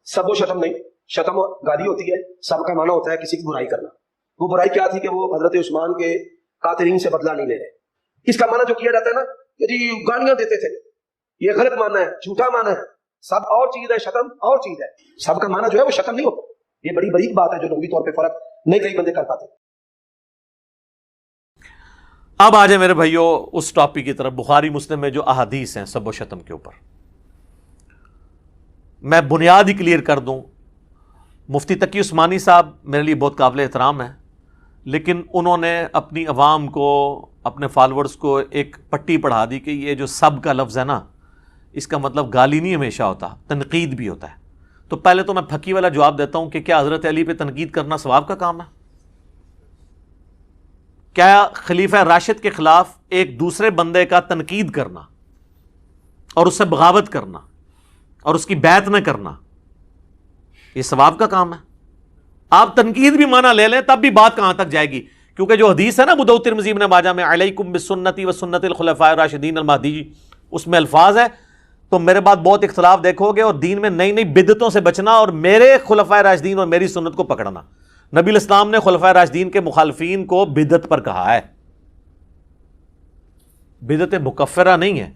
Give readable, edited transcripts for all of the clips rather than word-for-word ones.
سب و شتم نہیں. شتم گالی ہوتی ہے، سب کا معنی ہوتا ہے کسی کی برائی کرنا. وہ برائی کیا تھی کہ وہ حضرت عثمان کے قاتلین سے بدلہ نہیں لے رہے. اس کا معنی جو کیا جاتا ہے نا کہ جی گالیاں دیتے تھے، یہ غلط معنی ہے، جھوٹا معنی ہے. سب اور چیز ہے، شتم اور چیز ہے. سب کا معنی جو ہے وہ شتم نہیں ہوتا. یہ بڑی بریک بات ہے جو لغوی طور پہ فرق نہیں کئی بندے کر پاتے. اب آ جائے میرے بھائیو اس ٹاپک کی طرف. بخاری مسلم میں جو احادیث ہیں سب و شتم کے اوپر، میں بنیاد ہی کلیئر کر دوں. مفتی تقی عثمانی صاحب میرے لیے بہت قابل احترام ہیں، لیکن انہوں نے اپنی عوام کو، اپنے فالورز کو ایک پٹی پڑھا دی کہ یہ جو سب کا لفظ ہے نا، اس کا مطلب گالی نہیں ہمیشہ ہوتا، تنقید بھی ہوتا ہے. تو پہلے تو میں پھکی والا جواب دیتا ہوں کہ کیا حضرت علی پہ تنقید کرنا ثواب کا کام ہے؟ کیا خلیفہ راشد کے خلاف ایک دوسرے بندے کا تنقید کرنا اور اس سے بغاوت کرنا اور اس کی بیعت نہ کرنا یہ ثواب کا کام ہے؟ آپ تنقید بھی مانا لے لیں تب بھی بات کہاں تک جائے گی؟ کیونکہ جو حدیث ہے نا ابو داؤد ترمذی ابن ماجہ میں علیکم بسنتی و سنت الخلفاء الراشدین المہدیین، اس میں الفاظ ہے تو میرے بعد بہت اختلاف دیکھو گے اور دین میں نئی نئی بدعتوں سے بچنا اور میرے خلفاء راشدین اور میری سنت کو پکڑنا. نبی الاسلام نے خلفاء راشدین کے مخالفین کو بدعت پر کہا ہے، بدعت مکفرہ نہیں ہے.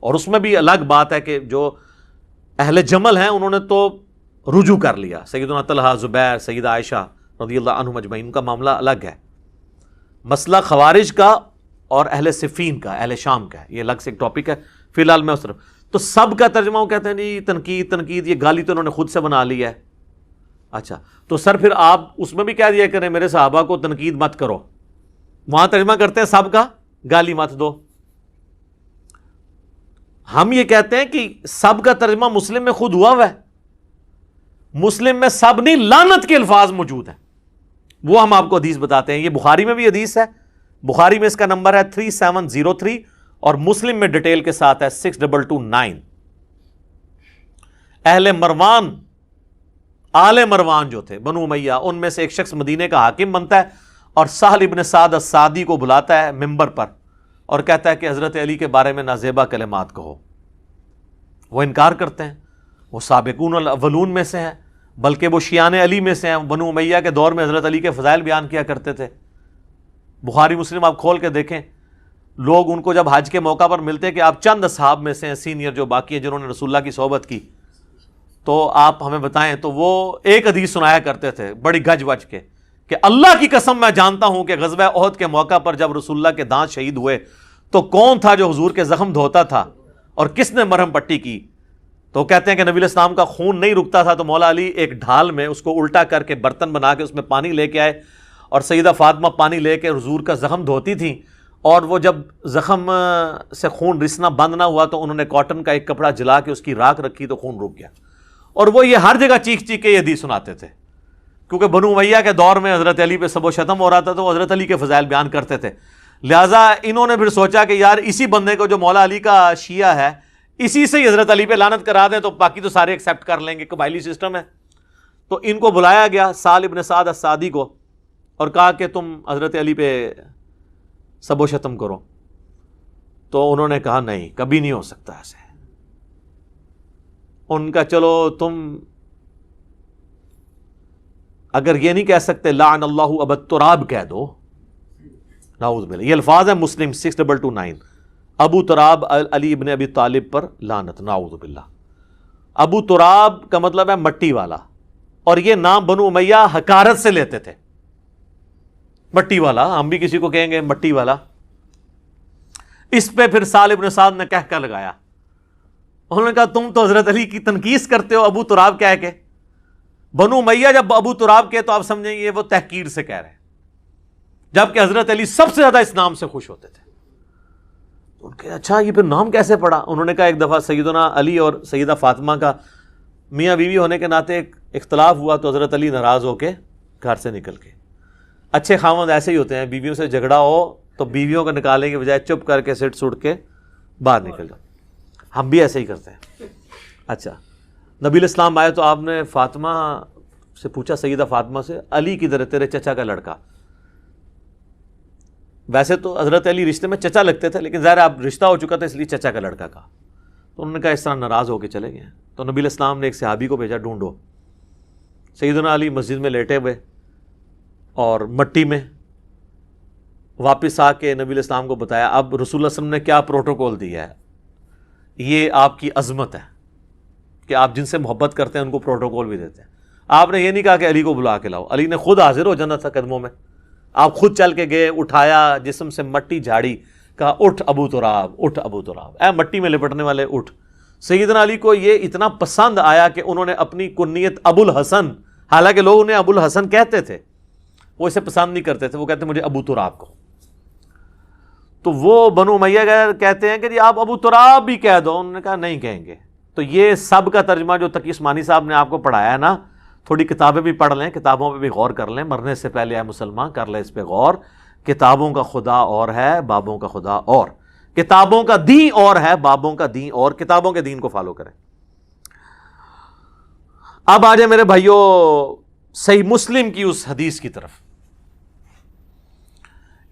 اور اس میں بھی الگ بات ہے کہ جو اہل جمل ہیں انہوں نے تو رجوع کر لیا. سیدنا طلحہ، زبیر، سیدہ عائشہ رضی اللہ عنہم اجمعین کا معاملہ الگ ہے. مسئلہ خوارج کا اور اہل صفین کا، اہل شام کا ہے، یہ الگ سے ایک ٹاپک ہے. فی الحال میں اس طرف تو سب کا ترجمہ وہ کہتے ہیں جی تنقید، یہ گالی تو انہوں نے خود سے بنا لی ہے. اچھا تو سر پھر آپ اس میں بھی کہہ دیا کریں میرے صحابہ کو تنقید مت کرو، وہاں ترجمہ کرتے ہیں سب کا گالی مت دو. ہم یہ کہتے ہیں کہ سب کا ترجمہ مسلم میں خود ہوا ہے، مسلم میں سب نہیں لعنت کے الفاظ موجود ہیں، وہ ہم آپ کو حدیث بتاتے ہیں. یہ بخاری میں بھی حدیث ہے، بخاری میں اس کا نمبر ہے 3703 اور مسلم میں ڈیٹیل کے ساتھ ہے 6229. اہل مروان، آل مروان جو تھے بنو امیہ، ان میں سے ایک شخص مدینے کا حاکم بنتا ہے اور سہل ابن سعد الساعدی کو بلاتا ہے ممبر پر اور کہتا ہے کہ حضرت علی کے بارے میں نازیبا کلمات کہو. وہ انکار کرتے ہیں. وہ سابقون الاولون میں سے ہیں، بلکہ وہ شیعان علی میں سے ہیں. بنو امیہ کے دور میں حضرت علی کے فضائل بیان کیا کرتے تھے. بخاری مسلم آپ کھول کے دیکھیں، لوگ ان کو جب حج کے موقع پر ملتے کہ آپ چند اصحاب میں سے ہیں سینئر جو باقی ہیں جنہوں نے رسول اللہ کی صحبت کی، تو آپ ہمیں بتائیں. تو وہ ایک حدیث سنایا کرتے تھے بڑی گج وج کے کہ اللہ کی قسم میں جانتا ہوں کہ غزوہ احد کے موقع پر جب رسول اللہ کے دانت شہید ہوئے تو کون تھا جو حضور کے زخم دھوتا تھا اور کس نے مرہم پٹی کی. تو کہتے ہیں کہ نبی الاسلام کا خون نہیں رکتا تھا تو مولا علی ایک ڈھال میں اس کو الٹا کر کے برتن بنا کے اس میں پانی لے کے آئے اور سیدہ فاطمہ پانی لے کے حضور کا زخم دھوتی تھیں، اور وہ جب زخم سے خون رسنا بند نہ ہوا تو انہوں نے کاٹن کا ایک کپڑا جلا کے اس کی راکھ رکھی تو خون رک گیا. اور وہ یہ ہر جگہ چیخ چیخ کے یہ حدیث سناتے تھے کیونکہ بنو امیہ کے دور میں حضرت علی پہ سب و شتم ہو رہا تھا تو وہ حضرت علی کے فضائل بیان کرتے تھے. لہٰذا انہوں نے پھر سوچا کہ یار اسی بندے کو جو مولا علی کا شیعہ ہے اسی سے ہی حضرت علی پہ لعنت کرا دیں تو باقی تو سارے ایکسیپٹ کر لیں گے، قبائلی سسٹم ہے. تو ان کو بلایا گیا سہل ابن سعد الساعدی کو اور کہا کہ تم حضرت علی پہ سب و شتم کرو. تو انہوں نے کہا نہیں، کبھی نہیں ہو سکتا ایسے. ان کا چلو تم اگر یہ نہیں کہہ سکتے لعن اللہ ابا تراب کہہ دو، نعوذ باللہ. یہ الفاظ ہیں مسلم 6229، ابو تراب علی ابن ابی طالب پر لعنت، نعوذ باللہ. ابو تراب کا مطلب ہے مٹی والا، اور یہ نام بنو امیہ حقارت سے لیتے تھے. مٹی والا، ہم بھی کسی کو کہیں گے مٹی والا. اس پہ پھر سہل ابن سعد نے کہہ لگایا، انہوں نے کہا تم تو حضرت علی کی تنقیص کرتے ہو ابو تراب کہہ کے. بنو امیہ جب ابو تراب کے تو آپ سمجھیں یہ وہ تحقیر سے کہہ رہے ہیں، جبکہ حضرت علی سب سے زیادہ اس نام سے خوش ہوتے تھے. ان کے اچھا یہ پھر نام کیسے پڑا؟ انہوں نے کہا ایک دفعہ سیدنا علی اور سیدہ فاطمہ کا میاں بیوی ہونے کے ناطے ایک اختلاف ہوا تو حضرت علی ناراض ہو کے گھر سے نکل کے. اچھے خاوند ایسے ہی ہوتے ہیں، بیویوں سے جھگڑا ہو تو بیویوں کو نکالنے کے بجائے چپ کر کے سٹ سٹ کے باہر نکل جاؤ. ہم بھی ایسے ہی کرتے ہیں. اچھا نبی الاسلام آئے تو آپ نے فاطمہ سے پوچھا، سیدہ فاطمہ سے، علی کدھر ہے تیرے چچا کا لڑکا؟ ویسے تو حضرت علی رشتے میں چچا لگتے تھے لیکن ظاہر اب رشتہ ہو چکا تھا اس لیے چچا کا لڑکا کہا. تو انہوں نے کہا اس طرح ناراض ہو کے چلے گئے. تو نبی الاسلام نے ایک صحابی کو بھیجا ڈھونڈو. سیدنا علی مسجد میں لیٹے ہوئے اور مٹی میں واپس آ کے نبی علیہ السلام کو بتایا. اب رسول اللہ صلی اللہ علیہ وسلم نے کیا پروٹوکول دیا ہے, یہ آپ کی عظمت ہے کہ آپ جن سے محبت کرتے ہیں ان کو پروٹوکول بھی دیتے ہیں. آپ نے یہ نہیں کہا کہ علی کو بلا کے لاؤ, علی نے خود حاضر ہو جانا تھا قدموں میں. آپ خود چل کے گئے, اٹھایا, جسم سے مٹی جھاڑی, کہا اٹھ ابو تراب, اٹھ ابو تراب, اے مٹی میں لپٹنے والے اٹھ. سیدنا علی کو یہ اتنا پسند آیا کہ انہوں نے اپنی کنیت ابو الحسن, حالانکہ لوگ انہیں ابو الحسن کہتے تھے, وہ اسے پسند نہیں کرتے تھے, وہ کہتے مجھے ابو تراب کو. تو وہ بنو امیہ کہتے ہیں کہ جی آپ ابو تراب بھی کہہ دو. انہوں نے کہا نہیں کہیں گے. تو یہ سب کا ترجمہ جو تقی عثمانی صاحب نے آپ کو پڑھایا ہے نا, تھوڑی کتابیں بھی پڑھ لیں, کتابوں پہ بھی غور کر لیں, مرنے سے پہلے اے مسلمان کر لیں اس پہ غور. کتابوں کا خدا اور ہے, بابوں کا خدا اور. کتابوں کا دین اور ہے, بابوں کا دین اور. کتابوں کے دین کو فالو کریں. اب آ جائیں میرے بھائیوں صحیح مسلم کی اس حدیث کی طرف.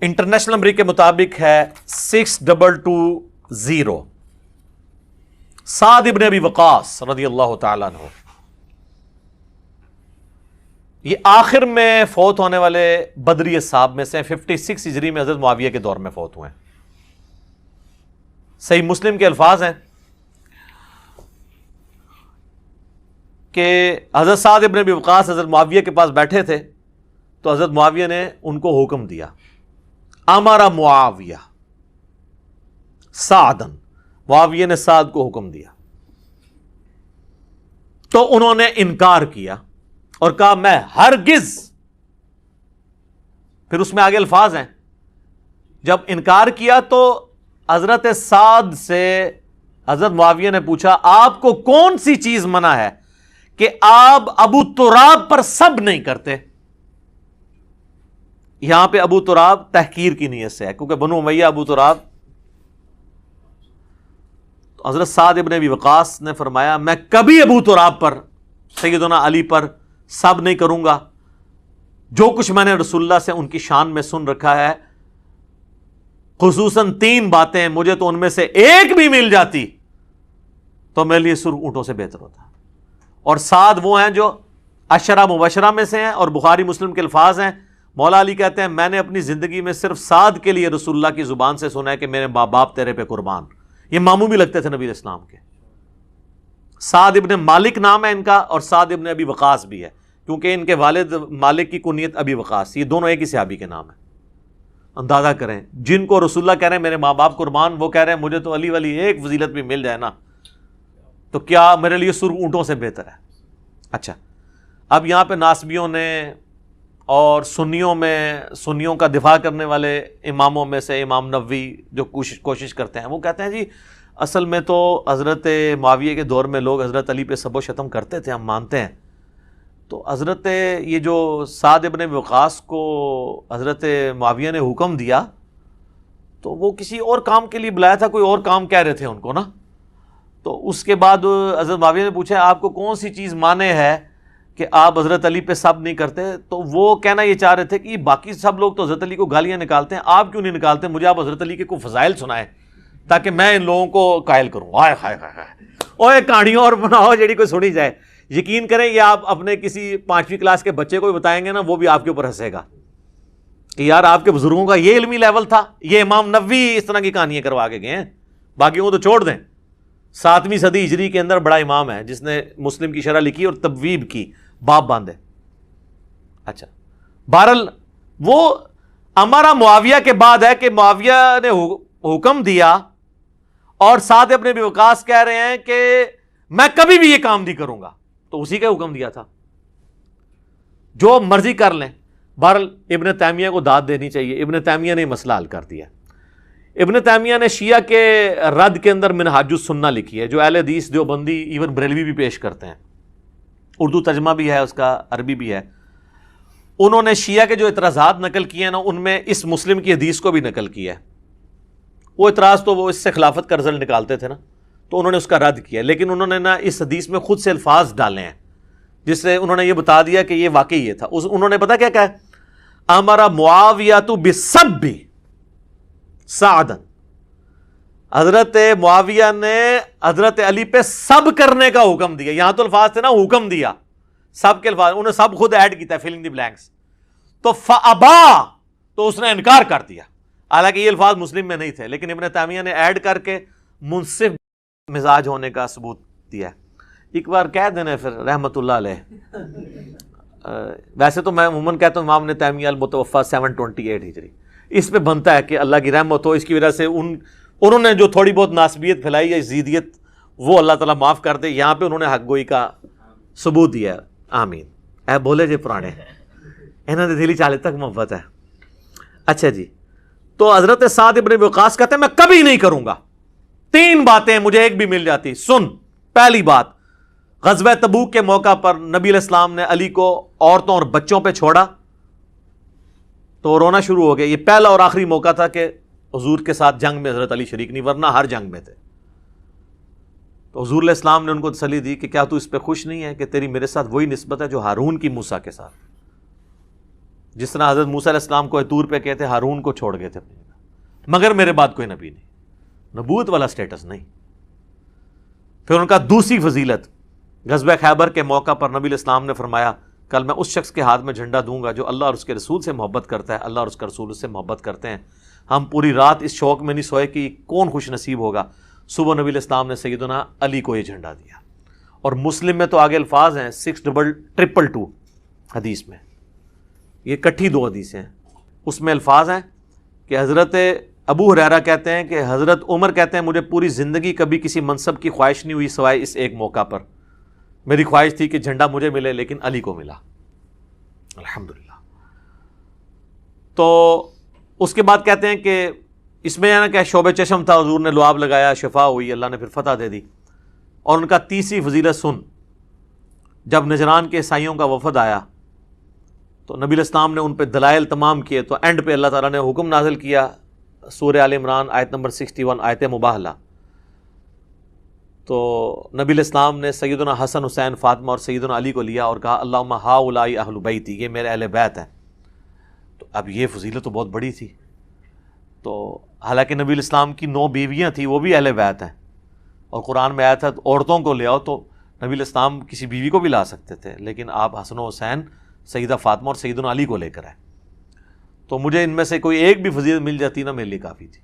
انٹرنیشنل نمبر کے مطابق ہے 6220. سعد ابن ابی وقاص رضی اللہ تعالیٰ عنہ, یہ آخر میں فوت ہونے والے بدری صحاب میں سے 56 ہجری میں حضرت معاویہ کے دور میں فوت ہوئے ہیں. صحیح مسلم کے الفاظ ہیں کہ حضرت سعد ابن ابی وقاص حضرت معاویہ کے پاس بیٹھے تھے, تو حضرت معاویہ نے ان کو حکم دیا, امر معاویہ سعدن, معاویہ نے سعد کو حکم دیا. تو انہوں نے انکار کیا اور کہا میں ہرگز, پھر اس میں آگے الفاظ ہیں, جب انکار کیا تو حضرت سعد سے حضرت معاویہ نے پوچھا آپ کو کون سی چیز منع ہے کہ آپ ابو تراب پر سب نہیں کرتے. یہاں پہ ابو تراب تحقیر کی نیت سے ہے, کیونکہ بنو امیہ ابو تراب. تو حضرت سعد ابن ابی وقاص نے فرمایا میں کبھی ابو تراب پر, سیدنا علی پر سب نہیں کروں گا. جو کچھ میں نے رسول اللہ سے ان کی شان میں سن رکھا ہے, خصوصاً 3 باتیں, مجھے تو ان میں سے ایک بھی مل جاتی تو میرے لیے سرخ اونٹوں سے بہتر ہوتا. اور سعد وہ ہیں جو عشرہ مبشرہ میں سے ہیں, اور بخاری مسلم کے الفاظ ہیں. مولا علی کہتے ہیں میں نے اپنی زندگی میں صرف سعد کے لیے رسول اللہ کی زبان سے سنا ہے کہ میرے ماں باپ تیرے پہ قربان. یہ ماموں بھی لگتے تھے نبی علیہ السلام کے. سعد ابن مالک نام ہے ان کا, اور سعد ابن ابی وقاص بھی ہے, کیونکہ ان کے والد مالک کی کنیت ابی وقاص. یہ دونوں ایک ہی صحابی کے نام ہیں. اندازہ کریں, جن کو رسول اللہ کہہ رہے ہیں میرے ماں باپ قربان, وہ کہہ رہے ہیں مجھے تو علی والی ایک فضیلت بھی مل جائے نا تو کیا میرے لیے سرخ اونٹوں سے بہتر ہے. اچھا, اب یہاں پہ ناسبیوں نے اور سنیوں کا دفاع کرنے والے اماموں میں سے امام نووی جو کوشش کرتے ہیں, وہ کہتے ہیں جی اصل میں تو حضرت معاویہ کے دور میں لوگ حضرت علی پہ سب و شتم کرتے تھے, ہم مانتے ہیں. تو حضرت یہ جو سعد ابن وقاص کو حضرت معاویہ نے حکم دیا تو وہ کسی اور کام کے لیے بلایا تھا, کوئی اور کام کہہ رہے تھے ان کو نا. تو اس کے بعد حضرت معاویہ نے پوچھا آپ کو کون سی چیز مانے ہے کہ آپ حضرت علی پہ سب نہیں کرتے. تو وہ کہنا یہ چاہ رہے تھے کہ باقی سب لوگ تو حضرت علی کو گالیاں نکالتے ہیں, آپ کیوں نہیں نکالتے, مجھے آپ حضرت علی کے کوئی فضائل سنائیں تاکہ میں ان لوگوں کو قائل کروں. ہائے ہائے ہائے, اوے کہانیوں اور بناؤ جیڑی کوئی سنی جائے. یقین کریں یہ آپ اپنے کسی 5ویں کلاس کے بچے کو بھی بتائیں گے نا, وہ بھی آپ کے اوپر ہنسے گا کہ یار آپ کے بزرگوں کا یہ علمی لیول تھا, یہ امام نووی اس طرح کی کہانیاں کروا کے گئے ہیں, باقیوں کو تو چھوڑ دیں. 7ویں صدی ہجری کے اندر بڑا امام ہے جس نے مسلم کی شرح لکھی اور تبویب کی, باب باندھے. اچھا, بہرحال وہ امارا معاویہ کے بعد ہے کہ معاویہ نے حکم دیا اور سعد ابن ابی وقاص کہہ رہے ہیں کہ میں کبھی بھی یہ کام نہیں کروں گا. تو اسی کا حکم دیا تھا, جو مرضی کر لیں. بہرحال ابن تیمیہ کو داد دینی چاہیے, ابن تیمیہ نے مسئلہ حل کر دیا. ابن تیمیہ نے شیعہ کے رد کے اندر منہاج السنہ لکھی ہے, جو اہل حدیث دیوبندی ایون بریلوی بھی پیش کرتے ہیں. اردو ترجمہ بھی ہے اس کا, عربی بھی ہے. انہوں نے شیعہ کے جو اعتراضات نقل کیے ہیں نا, ان میں اس مسلم کی حدیث کو بھی نقل کیا ہے. وہ اعتراض تو وہ اس سے خلافت کا رزلٹ نکالتے تھے نا, تو انہوں نے اس کا رد کیا, لیکن انہوں نے نا اس حدیث میں خود سے الفاظ ڈالے ہیں جس سے انہوں نے یہ بتا دیا کہ یہ واقعی یہ تھا. انہوں نے پتا کیا کہا, امر معاویہ بسب سعدا, حضرت معاویہ نے حضرت علی پہ سب کرنے کا حکم دیا. یہاں تو الفاظ تھے نا حکم دیا, سب کے الفاظ انہوں نے سب خود ایڈ کیتا ہے فلنگ دی بلینکس. تو فابا تو اس نے انکار کر دیا, حالانکہ یہ الفاظ مسلم میں نہیں تھے, لیکن ابن تیمیہ نے ایڈ کر کے منصف مزاج ہونے کا ثبوت دیا ہے. ایک بار کہہ دینا پھر رحمت اللہ علیہ. ویسے تو میں عموماً کہتا ہوں امام ابن تیمیہ المتوفی 728 ہجری, اس پہ بنتا ہے کہ اللہ کی رحمت ہو, اس کی وجہ سے انہوں نے جو تھوڑی بہت ناسبیت پھیلائی ہے, زیدیت, وہ اللہ تعالیٰ معاف کر دے. یہاں پہ انہوں نے حق گوئی کا ثبوت دیا ہے. آمین. اے بولے جے پرانے انہوں نے دلی چالے تک محبت ہے. اچھا جی, تو حضرت سعد ابن وقاص کہتے ہیں میں کبھی نہیں کروں گا. 3 باتیں مجھے ایک بھی مل جاتی. سن, پہلی بات, غزوہ تبوک کے موقع پر نبی علیہ السلام نے علی کو عورتوں اور بچوں پہ چھوڑا تو رونا شروع ہو گیا. یہ پہلا اور آخری موقع تھا کہ حضور کے ساتھ جنگ میں حضرت علی شریک نہیں, ورنہ ہر جنگ میں تھے. تو حضور علیہ السلام نے ان کو تسلی دی کہ کیا تو اس پہ خوش نہیں ہے کہ تیری میرے ساتھ وہی نسبت ہے جو ہارون کی موسیٰ کے ساتھ, جس طرح حضرت موسیٰ علیہ السلام کو طور پہ کہتے ہارون کو چھوڑ گئے تھے اپنی جگہ, مگر میرے بعد کوئی نبی نہیں, نبوت والا سٹیٹس نہیں. پھر ان کا دوسری فضیلت, غزوہ خیبر کے موقع پر نبی علیہ السلام نے فرمایا کل میں اس شخص کے ہاتھ میں جھنڈا دوں گا جو اللہ اور اس کے رسول سے محبت کرتا ہے, اللہ اور اس کا رسول اس سے محبت کرتے ہیں. ہم پوری رات اس شوق میں نہیں سوئے کہ کون خوش نصیب ہوگا. صبح نبی علیہ السلام نے سیدنا علی کو یہ جھنڈا دیا. اور مسلم میں تو آگے الفاظ ہیں 6222 حدیث میں, یہ کٹھی 2 حدیثیں ہیں. اس میں الفاظ ہیں کہ حضرت ابو ہریرہ کہتے ہیں کہ حضرت عمر کہتے ہیں مجھے پوری زندگی کبھی کسی منصب کی خواہش نہیں ہوئی سوائے اس ایک موقع پر. میری خواہش تھی کہ جھنڈا مجھے ملے لیکن علی کو ملا, الحمدللہ. تو اس کے بعد کہتے ہیں کہ اس میں نا کہ شعب چشم تھا, حضور نے لعاب لگایا, شفا ہوئی, اللہ نے پھر فتح دے دی. اور ان کا تیسری فضیلت سن, جب نجران کے عیسائیوں کا وفد آیا تو نبی علیہ السلام نے ان پہ دلائل تمام کیے, تو اینڈ پہ اللہ تعالیٰ نے حکم نازل کیا, سورہ آل عمران آیت نمبر 61 آیت مباہلہ. تو نبی علیہ السلام نے سیدنا حسن, حسین, فاطمہ اور سیدنا علی کو لیا اور کہا اللہم ہؤلاء اہل بیتی, یہ میرے اہل بیت ہیں. تو اب یہ فضیلت تو بہت بڑی تھی. تو حالانکہ نبی علیہ السلام کی 9 بیویاں تھیں, وہ بھی اہل بیت ہیں, اور قرآن میں آیا تھا عورتوں کو لے آؤ, تو نبی علیہ السلام کسی بیوی کو بھی لا سکتے تھے, لیکن آپ حسن و حسین, سیدہ فاطمہ اور سیدنا علی کو لے کر آئے. تو مجھے ان میں سے کوئی ایک بھی فضیلت مل جاتی نا میرے لیے کافی تھی.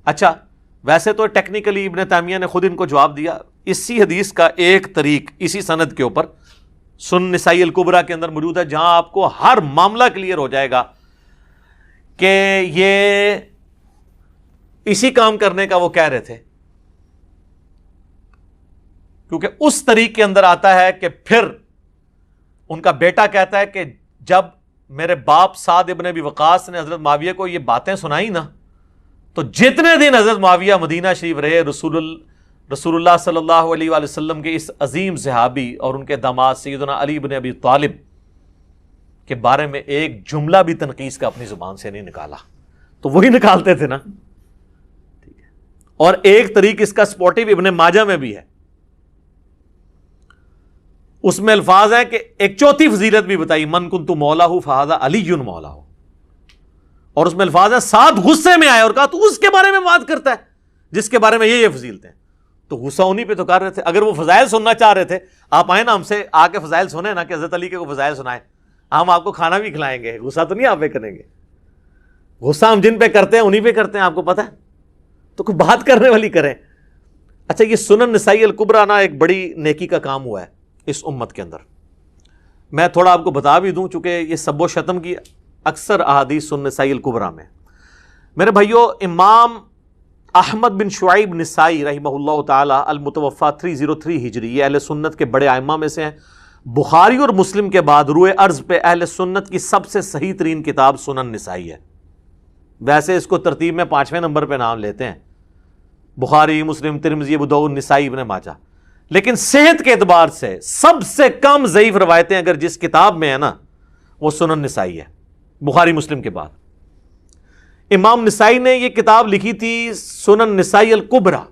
اچھا, ویسے تو ٹیکنیکلی ابن تیمیہ نے خود ان کو جواب دیا. اسی حدیث کا ایک طریق اسی سند کے اوپر سنن نسائی الکبریٰ کے اندر موجود ہے, جہاں آپ کو ہر معاملہ کلیئر ہو جائے گا کہ یہ اسی کام کرنے کا وہ کہہ رہے تھے. کیونکہ اس طریق کے اندر آتا ہے کہ پھر ان کا بیٹا کہتا ہے کہ جب میرے باپ سعد ابن ابی وقاص نے حضرت معاویہ کو یہ باتیں سنائی نا, تو جتنے دن حضرت معاویہ مدینہ شریف رہے, رسول اللہ صلی اللہ علیہ وآلہ وسلم کے اس عظیم صحابی اور ان کے داماد سیدنا علی بن ابی طالب کے بارے میں ایک جملہ بھی تنقیص کا اپنی زبان سے نہیں نکالا. تو وہی نکالتے تھے نا, ٹھیک ہے. اور ایک طریق اس کا سپورٹیو ابن ماجہ میں بھی ہے, اس میں الفاظ ہیں کہ ایک چوتھی فضیلت بھی بتائی, من کنت مولا فہذا علی مولا. اور اس میں الفاظ ہیں سعد غصے میں آئے اور کہا تو اس کے بارے میں بات کرتا ہے جس کے بارے میں یہ فضیلتیں. تو غصہ انہی پہ تو کر رہے تھے. اگر وہ فضائل سننا چاہ رہے تھے, آپ آئیں نا ہم سے آ کے فضائل سنیں نا, کہ حضرت علی کے کو فضائل سنائیں, ہم آپ کو کھانا بھی کھلائیں گے, غصہ تو نہیں آپ پہ کریں گے. غصہ ہم جن پہ کرتے ہیں انہی پہ کرتے ہیں, آپ کو پتہ ہے. تو کوئی بات کرنے والی کریں. اچھا, یہ سنن نسائی الکبریٰ نا ایک بڑی نیکی کا کام ہوا ہے اس امت کے اندر. میں تھوڑا آپ کو بتا بھی دوں, چونکہ یہ سب و شتم کی اکثر احادیث سنن نسائی الکبریٰ میں. میرے بھائیو, امام احمد بن شعیب نسائی رحمہ اللہ تعالی المتوفی 303 ہجری, یہ اہل سنت کے بڑے ائمہ میں سے ہیں. بخاری اور مسلم کے بعد روئے ارض پہ اہل سنت کی سب سے صحیح ترین کتاب سنن نسائی ہے. ویسے اس کو ترتیب میں 5ویں نمبر پہ نام لیتے ہیں, بخاری, مسلم, ترمذی, ابو داؤد, نسائی, ابن ماجہ. لیکن صحت کے اعتبار سے سب سے کم ضعیف روایتیں اگر جس کتاب میں ہے نا, وہ سنن نسائی ہے, بخاری مسلم کے بعد. امام نسائی نے یہ کتاب لکھی تھی سنن نسائی الکبریٰ,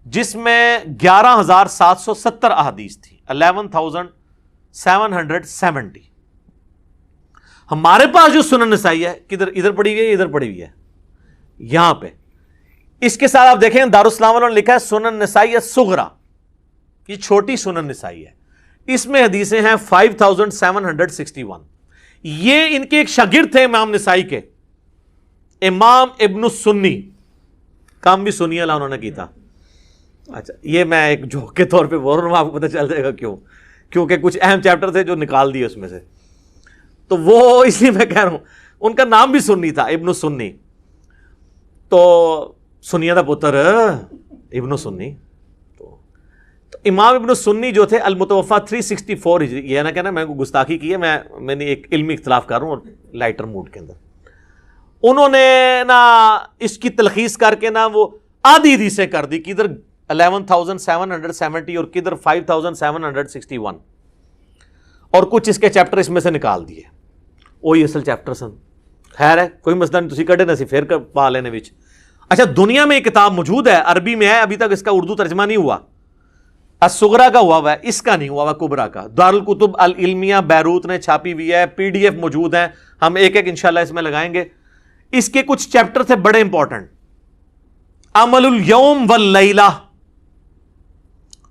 جس میں 11,770 احادیث تھی, 11,770. ہمارے پاس جو سنن نسائی ہے کدھر, ادھر پڑی ہوئی ہے, ادھر پڑی ہوئی ہے, یہاں پہ. اس کے ساتھ آپ دیکھیں دارالاسلام والوں نے لکھا ہے سنن نسائی الصغریٰ, یہ چھوٹی سنن نسائی ہے. اس میں حدیثیں ہیں 5761. یہ ان کے ایک شاگرد تھے امام نسائی کے, امام ابن السنی, کام بھی سنی اللہ انہوں نے کی تھا. اچھا یہ میں ایک جوک کے طور پہ بول رہا ہوں, آپ کو پتہ چل جائے گا کیوں, کیونکہ کچھ اہم چیپٹر تھے جو نکال دیے اس میں سے, تو وہ اس لیے میں کہہ رہا ہوں. ان کا نام بھی سنی تھا, ابن السنی. تو سنیہ دا پتر ابن السنی. تو امام ابن السنی جو تھے المتوفا 364 ہجری, یہ نہ کہنا میں کو گستاخی کی ہے, میں نے ایک علمی اختلاف کر رہا ہوں اور لائٹر موڈ کے اندر. انہوں نے نا اس کی تلخیص کر کے نا وہ آدھی حدیثیں کر دی, کدھر 11,770 اور کدھر 5,761, اور کچھ اس کے چیپٹر اس میں سے نکال دیے. وہی اصل چیپٹر سن. خیر ہے کوئی مسئلہ نہیں, تسی کڈے نہ سی پھر پا لینے وچ. اچھا دنیا میں یہ کتاب موجود ہے, عربی میں ہے, ابھی تک اس کا اردو ترجمہ نہیں ہوا. الصغرا کا ہوا ہے, اس کا نہیں ہوا ہوا, کبرا کا. دارالکتب العلمیہ بیروت نے چھاپی ہوئی ہے, PDF موجود ہیں, ہم ایک ایک انشاءاللہ اس میں لگائیں گے. اس کے کچھ چیپٹر تھے بڑے امپورٹنٹ. عمل الیوم واللیلہ,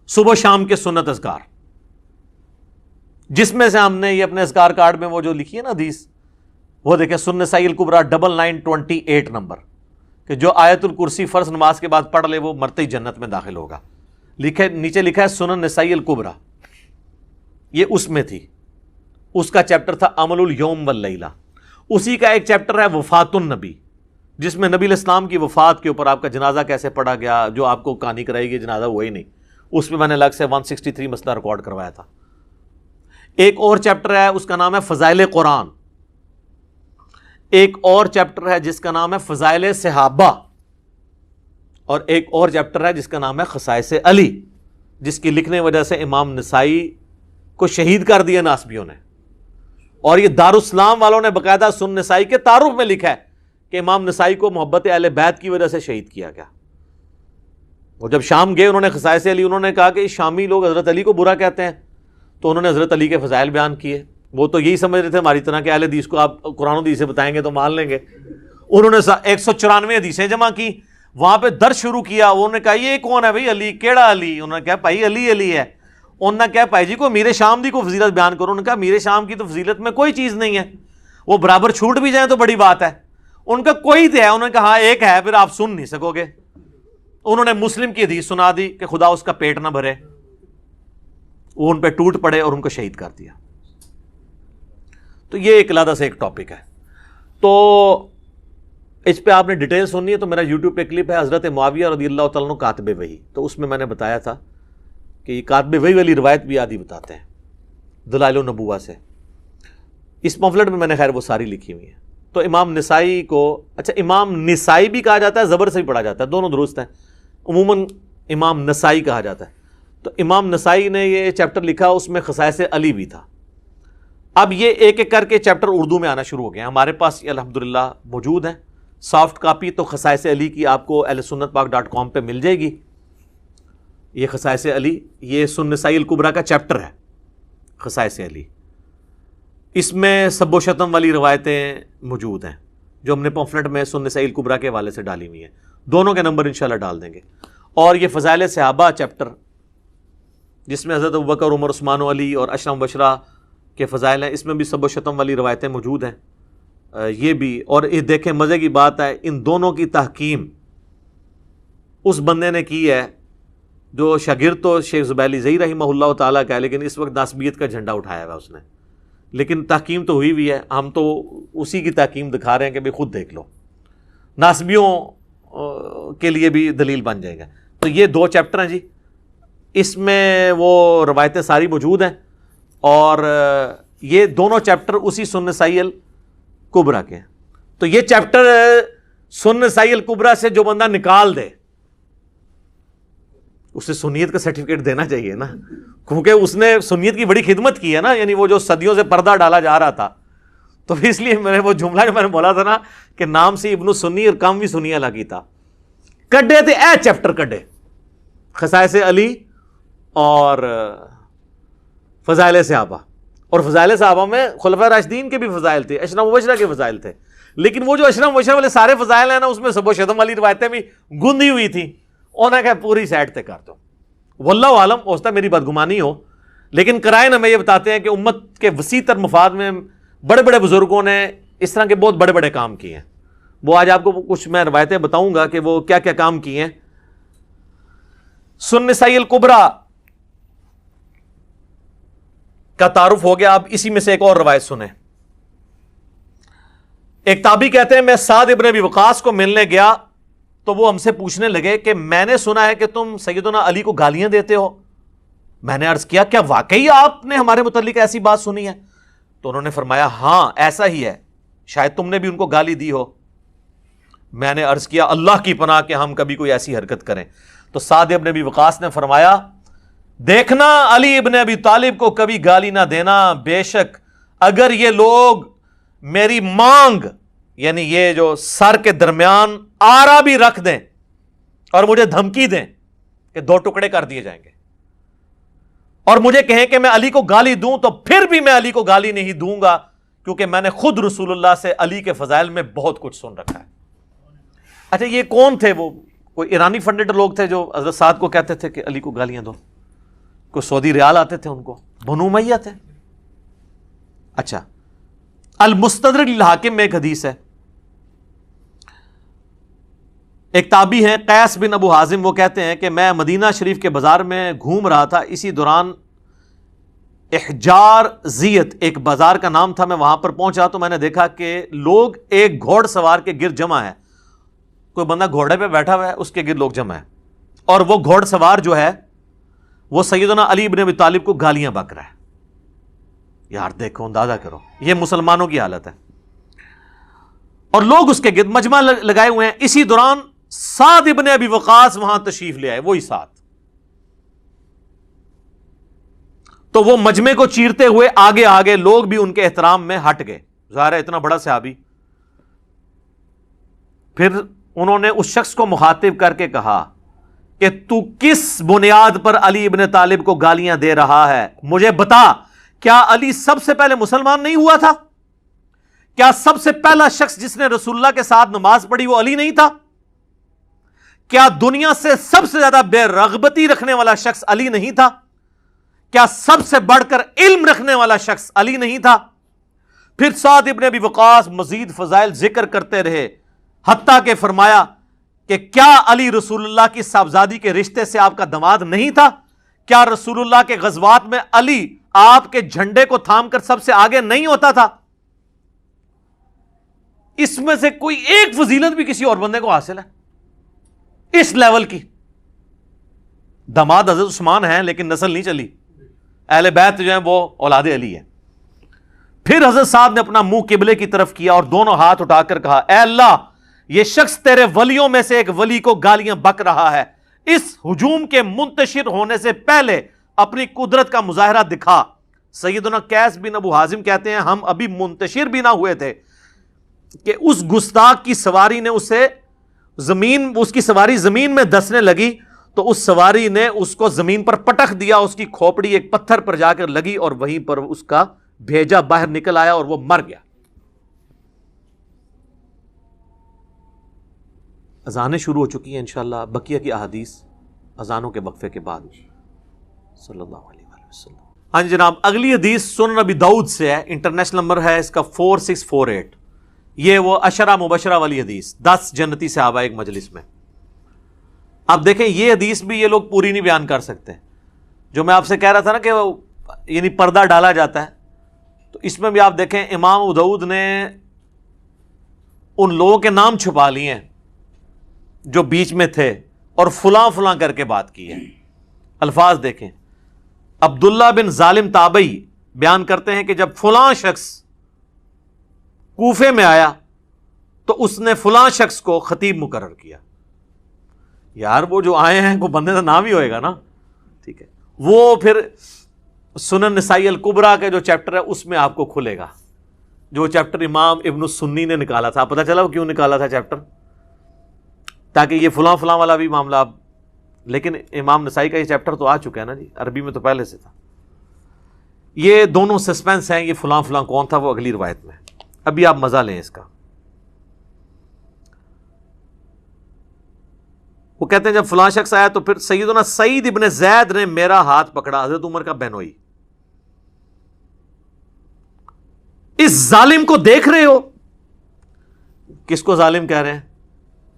صبح شام کے سنت اذکار, جس میں سے ہم نے یہ اپنے اذکار کارڈ میں وہ جو لکھی ہے نا حدیث, وہ دیکھیں سنن نسائی الکبریٰ 9928 نمبر, کہ جو آیت الکرسی فرض نماز کے بعد پڑھ لے وہ مرتے ہی جنت میں داخل ہوگا. نیچے لکھا ہے سنن نسائی الکبریٰ, یہ اس میں تھی. اس کا چیپٹر تھا عمل الیوم واللیلہ. اسی کا ایک چیپٹر ہے وفات النبی, جس میں نبی علیہ السلام کی وفات کے اوپر آپ کا جنازہ کیسے پڑھا گیا, جو آپ کو کہانی کرائے گی جنازہ وہی نہیں. اس میں نے الگ سے 163 مسئلہ ریکارڈ کروایا تھا. ایک اور چیپٹر ہے اس کا نام ہے فضائل قرآن. ایک اور چیپٹر ہے جس کا نام ہے فضائل صحابہ. اور ایک اور چیپٹر ہے جس کا نام ہے خصائص علی, جس کی لکھنے وجہ سے امام نسائی کو شہید کر دیا ناسبیوں نے. اور یہ دارالاسلام والوں نے باقاعدہ سنن نسائی کے تعارف میں لکھا ہے کہ امام نسائی کو محبت اہل بیت کی وجہ سے شہید کیا گیا. وہ جب شام گئے انہوں نے خصائص علی, انہوں نے کہا کہ شامی لوگ حضرت علی کو برا کہتے ہیں, تو انہوں نے حضرت علی کے فضائل بیان کیے. وہ تو یہی سمجھ رہے تھے ہماری طرح کہ اہل حدیث کو آپ قرآن و حدیث سے بتائیں گے تو مان لیں گے. انہوں نے 194 حدیثیں جمع کی, وہاں پہ درس شروع کیا. انہوں نے کہا یہ کون ہے بھائی علی, کیڑا علی؟ انہوں نے کہا بھائی علی علی ہے. انہوں نے کہا بھائی جی کو میرے شام دی کو فضیلت بیان کرو. انہوں نے کہا میرے شام کی تو فضیلت میں کوئی چیز نہیں ہے, وہ برابر چھوٹ بھی جائیں تو بڑی بات ہے. ان کا کوئی تو ہے. انہوں نے کہا ہاں ایک ہے, پھر آپ سن نہیں سکو گے. انہوں نے مسلم کی حدیث سنا دی کہ خدا اس کا پیٹ نہ بھرے. وہ ان پہ ٹوٹ پڑے اور ان کو شہید کر دیا. تو یہ ایک علیحدہ سے ایک ٹاپک ہے. تو اس پہ آپ نے ڈیٹیل سننی ہے تو میرا یوٹیوب پہ کلپ ہے حضرت معاویہ رضی اللہ تعالیٰ عنہ کاتب وحی. تو اس میں نے بتایا تھا کہ یہ کاتب وحی والی روایت بھی آدھی بتاتے ہیں دلائل النبوہ سے. اس پمفلٹ میں نے خیر وہ ساری لکھی ہوئی ہیں. تو امام نسائی کو, اچھا امام نسائی بھی کہا جاتا ہے, زبر سے بھی پڑھا جاتا ہے, دونوں درست ہیں. عموماً امام نسائی کہا جاتا ہے. تو امام نسائی نے یہ چیپٹر لکھا, اس میں خصائص علی بھی تھا. اب یہ ایک ایک کر کے چیپٹر اردو میں آنا شروع ہو گئے ہیں. ہمارے پاس یہ الحمدللہ موجود ہیں سافٹ کاپی. تو خصائص علی کی آپ کو ahlsunnatpak.com پہ مل جائے گی. یہ خصائص علی, یہ سنن نسائی الکبریٰ کا چیپٹر ہے خصائص علی. اس میں سب و شتم والی روایتیں موجود ہیں جو ہم نے پمفلٹ میں سنن نسائی الکبریٰ کے حوالے سے ڈالی ہوئی ہیں. دونوں کے نمبر انشاءاللہ ڈال دیں گے. اور یہ فضائل صحابہ چیپٹر جس میں حضرت ابوبکر, عمر, عثمان و علی اور اشرم بشرا کے فضائل ہیں, اس میں بھی سب و شتم والی روایتیں موجود ہیں. یہ بھی, اور یہ دیکھیں مزے کی بات ہے, ان دونوں کی تحکیم اس بندے نے کی ہے جو شاگرد تو شیخ زبیلی زئی رحمہ اللہ تعالیٰ کا ہے, لیکن اس وقت ناسبیت کا جھنڈا اٹھایا ہوا اس نے. لیکن تحکیم تو ہوئی ہوئی ہے, ہم تو اسی کی تحکیم دکھا رہے ہیں کہ بھئی خود دیکھ لو, ناسبیوں کے لیے بھی دلیل بن جائے گا. تو یہ 2 چیپٹر ہیں جی, اس میں وہ روایتیں ساری موجود ہیں. اور یہ دونوں چیپٹر اسی سنن نسائی الکبریٰ کے ہیں. تو یہ چیپٹر سنن نسائی الکبریٰ سے جو بندہ نکال دے اسے سنیت کا سرٹیفکیٹ دینا چاہیے نا, کیونکہ اس نے سنیت کی بڑی خدمت کی ہے نا. یعنی وہ جو صدیوں سے پردہ ڈالا جا رہا تھا, تو اس لیے میں نے وہ جملہ جو میں نے بولا تھا نا کہ نام سے ابن سنی اور کام بھی سنی لگی تھا, کڈے تھے اے چیپٹر کڈے, خصائص علی اور فضائل صحابہ. اور فضائل صحابہ میں خلفاء راشدین کے بھی فضائل تھے, اشرم مبشرہ کے فضائل تھے. لیکن وہ جو اشرم مبشرہ والے سارے فضائل ہیں نا, اس میں سب و شتم والی روایتیں بھی گندی ہوئی تھی. انہوں نے کہا پوری سائڈ تے کر دو. واللہ عالم, ہو سکتا ہے میری بدگمانی ہو, لیکن قرائن ہمیں یہ بتاتے ہیں کہ امت کے وسیع تر مفاد میں بڑے بڑے بزرگوں نے اس طرح کے بہت بڑے بڑے کام کیے ہیں. وہ آج آپ کو کچھ میں روایتیں بتاؤں گا کہ وہ کیا کیا کام کیے ہیں. سنن نسائی الکبریٰ کا تعارف ہو گیا. اب اسی میں سے ایک اور روایت سنیں. ایک تابعی کہتے ہیں میں سعد ابن ابی وقاص کو ملنے گیا تو وہ ہم سے پوچھنے لگے کہ میں نے سنا ہے کہ تم سیدنا علی کو گالیاں دیتے ہو. میں نے عرض کیا کیا واقعی آپ نے ہمارے متعلق ایسی بات سنی ہے؟ تو انہوں نے فرمایا ہاں ایسا ہی ہے، شاید تم نے بھی ان کو گالی دی ہو. میں نے عرض کیا اللہ کی پناہ کہ ہم کبھی کوئی ایسی حرکت کریں. تو سعد ابن ابی وقاص نے فرمایا دیکھنا علی ابن ابی طالب کو کبھی گالی نہ دینا، بے شک اگر یہ لوگ میری مانگ یعنی یہ جو سر کے درمیان آرا بھی رکھ دیں اور مجھے دھمکی دیں کہ 2 ٹکڑے کر دیے جائیں گے اور مجھے کہیں کہ میں علی کو گالی دوں تو پھر بھی میں علی کو گالی نہیں دوں گا، کیونکہ میں نے خود رسول اللہ سے علی کے فضائل میں بہت کچھ سن رکھا ہے. اچھا یہ کون تھے؟ وہ کوئی ایرانی فنڈڈ لوگ تھے جو حضرت سعد کو کہتے تھے کہ علی کو گالیاں دو. کوئی سعودی ریال آتے تھے ان کو، بنو امیہ تھے. اچھا المستدرک للحاکم میں ایک حدیث ہے. ایک تابعی ہیں قیس بن ابو حازم، وہ کہتے ہیں کہ میں مدینہ شریف کے بازار میں گھوم رہا تھا، اسی دوران احجار زیت ایک بازار کا نام تھا، میں وہاں پر پہنچا تو میں نے دیکھا کہ لوگ ایک گھوڑ سوار کے گرد جمع ہے. کوئی بندہ گھوڑے پہ بیٹھا ہوا ہے، اس کے گرد لوگ جمع ہے، اور وہ گھوڑ سوار جو ہے وہ سیدنا علی ابن ابی طالب کو گالیاں بک رہا ہے. یار دیکھو اندازہ کرو، یہ مسلمانوں کی حالت ہے اور لوگ اس کے گرد مجمع لگائے ہوئے ہیں. اسی دوران سعد ابن ابی وقاص وہاں تشریف لے آئے، وہی ساتھ. تو وہ مجمع کو چیرتے ہوئے آگے آگے، لوگ بھی ان کے احترام میں ہٹ گئے. ظاہر ہے اتنا بڑا صحابی. پھر انہوں نے اس شخص کو مخاطب کر کے کہا کہ تو کس بنیاد پر علی ابن طالب کو گالیاں دے رہا ہے؟ مجھے بتا، کیا علی سب سے پہلے مسلمان نہیں ہوا تھا؟ کیا سب سے پہلا شخص جس نے رسول اللہ کے ساتھ نماز پڑھی وہ علی نہیں تھا؟ کیا دنیا سے سب سے زیادہ بے رغبتی رکھنے والا شخص علی نہیں تھا؟ کیا سب سے بڑھ کر علم رکھنے والا شخص علی نہیں تھا؟ پھر سعد ابن ابی وقاص مزید فضائل ذکر کرتے رہے، حتیٰ کہ فرمایا کہ کیا علی رسول اللہ کی صاحبزادی کے رشتے سے آپ کا داماد نہیں تھا؟ کیا رسول اللہ کے غزوات میں علی آپ کے جھنڈے کو تھام کر سب سے آگے نہیں ہوتا تھا؟ اس میں سے کوئی ایک فضیلت بھی کسی اور بندے کو حاصل ہے اس لیول کی؟ داماد حضرت عثمان ہیں لیکن نسل نہیں چلی. اہل بیت جو ہیں وہ اولاد علی ہے. پھر حضرت صاحب نے اپنا منہ قبلے کی طرف کیا اور دونوں ہاتھ اٹھا کر کہا اے اللہ، یہ شخص تیرے ولیوں میں سے ایک ولی کو گالیاں بک رہا ہے، اس ہجوم کے منتشر ہونے سے پہلے اپنی قدرت کا مظاہرہ دکھا. سیدنا قیس بن ابو حازم کہتے ہیں ہم ابھی منتشر بھی نہ ہوئے تھے کہ اس گستاخ کی سواری نے اس کی سواری زمین میں دسنے لگی تو اس سواری نے اس کو زمین پر پٹخ دیا، اس کی کھوپڑی ایک پتھر پر جا کر لگی اور وہیں پر اس کا بھیجا باہر نکل آیا اور وہ مر گیا. اذانیں شروع ہو چکی ہیں انشاءاللہ، بقیہ کی احادیث اذانوں کے وقفے کے بعد صلی اللہ علیہ وسلم. ہاں جی جناب، اگلی حدیث سنن ابی داؤد سے ہے، انٹرنیشنل نمبر ہے اس کا 4648. یہ وہ عشرہ مبشرہ والی حدیث، 10 جنتی صحابہ ایک مجلس میں. آپ دیکھیں یہ حدیث بھی یہ لوگ پوری نہیں بیان کر سکتے. جو میں آپ سے کہہ رہا تھا نا کہ یعنی پردہ ڈالا جاتا ہے، تو اس میں بھی آپ دیکھیں امام ابو داؤد نے ان لوگوں کے نام چھپا لیے ہیں جو بیچ میں تھے اور فلاں فلاں کر کے بات کی ہے. الفاظ دیکھیں، عبداللہ بن ظالم تابعی بیان کرتے ہیں کہ جب فلاں شخص کوفے میں آیا تو اس نے فلاں شخص کو خطیب مقرر کیا. یار وہ جو آئے ہیں وہ بندے کا نام ہی ہوئے گا نا، ٹھیک ہے. وہ پھر سنن نسائی الکبریٰ کے جو چیپٹر ہے اس میں آپ کو کھلے گا، جو چیپٹر امام ابن السنی نے نکالا تھا. پتہ چلا وہ کیوں نکالا تھا چیپٹر؟ تاکہ یہ فلاں فلاں والا بھی معاملہ اب، لیکن امام نسائی کا یہ چیپٹر تو آ چکا ہے نا جی، عربی میں تو پہلے سے تھا. یہ دونوں سسپینس ہیں، یہ فلاں فلاں کون تھا وہ اگلی روایت میں. ابھی آپ مزہ لیں اس کا. وہ کہتے ہیں جب فلاں شخص آیا تو پھر سیدنا سعید ابن زید نے میرا ہاتھ پکڑا، حضرت عمر کا بہنوئی. اس ظالم کو دیکھ رہے ہو. کس کو ظالم کہہ رہے ہیں؟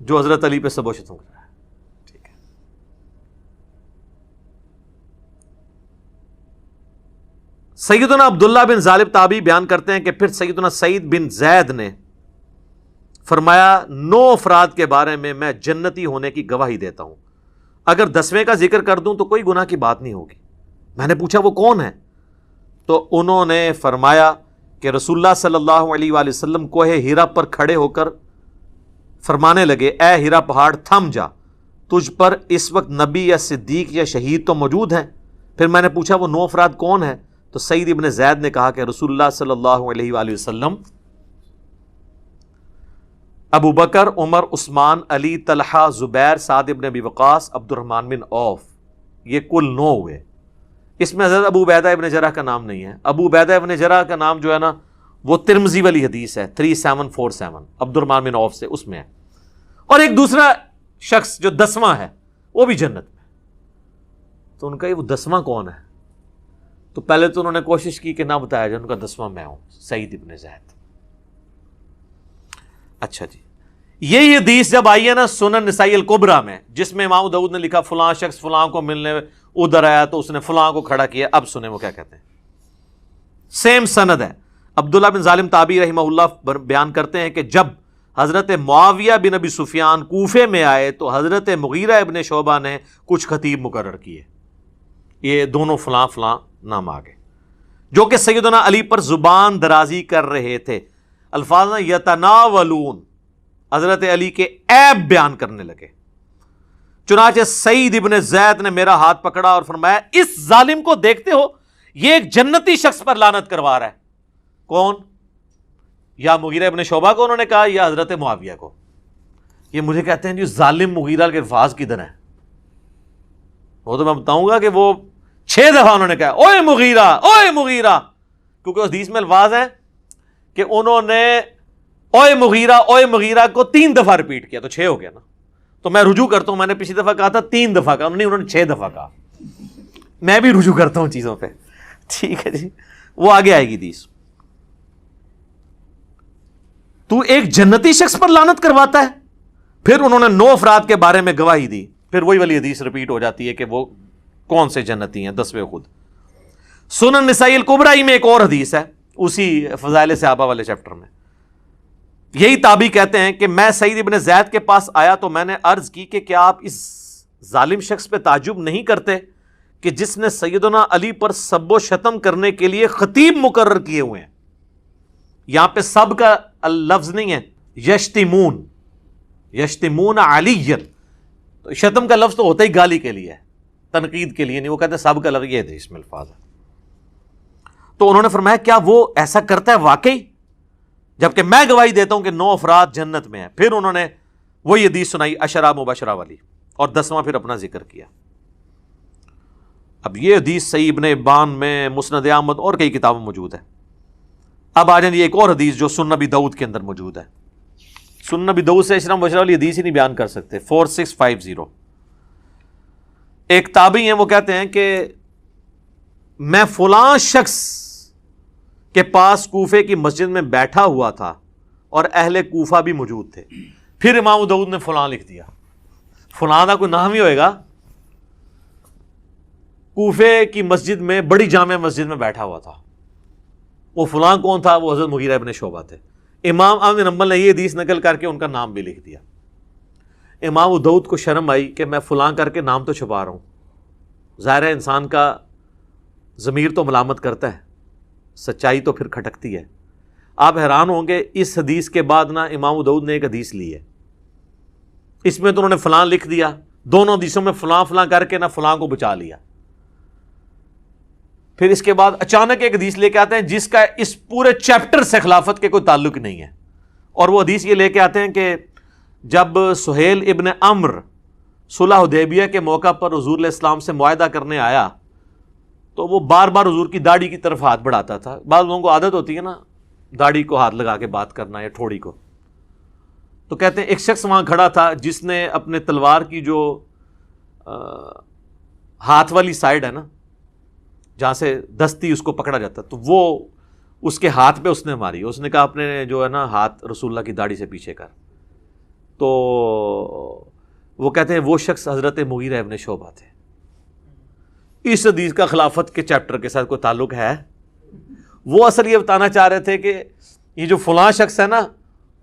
جو حضرت علی پہ سب و شتم کر رہا ہے. ٹھیک ہے. سیدنا عبداللہ بن ظالب تابعی بیان کرتے ہیں کہ پھر سیدنا سعید بن زید نے فرمایا 9 افراد کے بارے میں جنتی ہونے کی گواہی دیتا ہوں. اگر 10ویں کا ذکر کر دوں تو کوئی گناہ کی بات نہیں ہوگی. میں نے پوچھا وہ کون ہے؟ تو انہوں نے فرمایا کہ رسول اللہ صلی اللہ علیہ وآلہ وسلم کوہ ہیرا پر کھڑے ہو کر فرمانے لگے اے ہیرا پہاڑ تھم جا، تجھ پر اس وقت نبی یا صدیق یا شہید تو موجود ہیں. پھر میں نے پوچھا وہ 9 افراد کون ہیں؟ تو سعید ابن زید نے کہا کہ رسول اللہ صلی اللہ علیہ وآلہ وسلم، ابو بکر، عمر، عثمان، علی، طلحہ، زبیر، سعد ابن ابی وقاص، عبد الرحمن بن عوف. یہ کل 9 ہوئے. اس میں حضرت ابو عبیدہ ابن جرح کا نام نہیں ہے. ابو عبیدہ ابن جرح کا نام جو ہے نا وہ ترمذی والی حدیث ہے 3747 عبد الرحمن بن عوف سے، اس میں ہے. اور ایک دوسرا شخص جو 10واں ہے وہ بھی جنت میں. تو ان کا یہ وہ 10واں کون ہے؟ تو پہلے تو انہوں نے کوشش کی کہ نہ بتایا جائے. ان کا 10واں میں ہوں، سعید ابن زید. اچھا جی، یہی حدیث جب آئی ہے نا سنن نسائی الکبریٰ میں، جس میں امام داؤد نے لکھا فلاں شخص فلاں کو ملنے ادھر آیا تو اس نے فلاں کو کھڑا کیا. اب سنیں وہ کیا کہتے ہیں. سیم سند ہے. عبداللہ بن ظالم تابعی رحمہ اللہ بیان کرتے ہیں کہ جب حضرت معاویہ بن ابی سفیان کوفے میں آئے تو حضرت مغیرہ ابن شعبہ نے کچھ خطیب مقرر کیے. یہ دونوں فلاں فلاں نام آگے، جو کہ سیدنا علی پر زبان درازی کر رہے تھے. الفاظ یتناولون، حضرت علی کے عیب بیان کرنے لگے. چنانچہ سعید ابن زید نے میرا ہاتھ پکڑا اور فرمایا اس ظالم کو دیکھتے ہو، یہ ایک جنتی شخص پر لعنت کروا رہا ہے. کون؟ یا مغیرہ ابن شعبہ کو انہوں نے کہا یا حضرت معاویہ کو. یہ مجھے کہتے ہیں جی ظالم مغیرہ کے الفاظ کدھر ہیں؟ وہ تو میں بتاؤں گا کہ وہ 6 دفعہ انہوں نے کہا اوئے مغیرہ اوئے مغیرہ، کیونکہ اس حدیث میں الفاظ ہیں کہ انہوں نے اوئے مغیرہ کو 3 دفعہ ریپیٹ کیا، تو 6 ہو گیا نا. تو میں رجوع کرتا ہوں، میں نے پچھلی دفعہ کہا تھا 3 دفعہ کہا، انہوں نے 6 دفعہ کہا. میں بھی رجوع کرتا ہوں چیزوں پہ. ٹھیک ہے جی، وہ آگے آئے گی حدیث. تو ایک جنتی شخص پر لعنت کرواتا ہے. پھر انہوں نے 9 افراد کے بارے میں گواہی دی. پھر وہی والی حدیث ریپیٹ ہو جاتی ہے کہ وہ کون سے جنتی ہیں 10ویں خود. سنن نسائی الکبریٰ میں ایک اور حدیث ہے اسی فضائل صحابہ والے چیپٹر میں. یہی تابعی کہتے ہیں کہ میں سعید ابن زید کے پاس آیا تو میں نے عرض کی کہ کیا آپ اس ظالم شخص پہ تعجب نہیں کرتے کہ جس نے سیدنا علی پر سب و شتم کرنے کے لیے خطیب مقرر کیے ہوئے ہیں. یہاں پہ سب کا لفظ نہیں ہے، یشتمون علی. تو شتم کا لفظ تو ہوتا ہی گالی کے لیے ہے، تنقید کے لیے نہیں. وہ کہتے ہیں سب کا لفظ یہ اس میں الفاظ ہے. تو انہوں نے فرمایا کیا وہ ایسا کرتا ہے واقعی، جبکہ میں گواہی دیتا ہوں کہ 9 افراد جنت میں ہیں. پھر انہوں نے وہی حدیث سنائی عشرہ مبشرہ والی، اور 10واں پھر اپنا ذکر کیا. اب یہ حدیث صحیح ابن حبان میں، مسند احمد اور کئی کتابوں موجود ہے. اب آ جائیں ایک اور حدیث جو سنن ابی داؤد کے اندر موجود ہے. سنن ابی داؤد سے عشرہ مبشرہ والی حدیث ہی نہیں بیان کر سکتے. 4650 ایک تابعی ہیں، وہ کہتے ہیں کہ میں فلاں شخص کے پاس کوفے کی مسجد میں بیٹھا ہوا تھا اور اہل کوفہ بھی موجود تھے. پھر امام داؤد نے فلاں لکھ دیا. فلاں کا کوئی نام ہی ہوئے گا. کوفے کی مسجد میں، بڑی جامع مسجد میں بیٹھا ہوا تھا. وہ فلاں کون تھا؟ وہ حضرت مغیرہ ابن شعبہ تھے. امام احمد بن حنبل نے یہ حدیث نقل کر کے ان کا نام بھی لکھ دیا. امام داؤد کو شرم آئی کہ میں فلاں کر کے نام تو چھپا رہا ہوں. ظاہر ہے انسان کا ضمیر تو ملامت کرتا ہے، سچائی تو پھر کھٹکتی ہے. آپ حیران ہوں گے اس حدیث کے بعد نا امام داؤد نے ایک حدیث لی ہے، اس میں تو انہوں نے فلاں لکھ دیا. دونوں حدیثوں میں فلاں فلاں کر کے نا فلاں کو بچا لیا. پھر اس کے بعد اچانک ایک حدیث لے کے آتے ہیں جس کا اس پورے چیپٹر سے خلافت کے کوئی تعلق نہیں ہے. اور وہ حدیث یہ لے کے آتے ہیں کہ جب سہیل ابن عمر صلح حدیبیہ کے موقع پر حضور علیہ السلام سے معاہدہ کرنے آیا تو وہ بار بار حضور کی داڑھی کی طرف ہاتھ بڑھاتا تھا. بعض لوگوں کو عادت ہوتی ہے نا داڑھی کو ہاتھ لگا کے بات کرنا یا ٹھوڑی کو. تو کہتے ہیں ایک شخص وہاں کھڑا تھا جس نے اپنے تلوار کی جو ہاتھ والی سائڈ ہے نا جہاں سے دستی اس کو پکڑا جاتا، تو وہ اس کے ہاتھ پہ اس نے ماری. اس نے کہا اپنے جو ہے نا ہاتھ رسول اللہ کی داڑھی سے پیچھے کر. تو وہ کہتے ہیں وہ شخص حضرت مغیرہ ابن شعبہ تھے. اس حدیث کا خلافت کے چیپٹر کے ساتھ کوئی تعلق ہے؟ وہ اصل یہ بتانا چاہ رہے تھے کہ یہ جو فلاں شخص ہے نا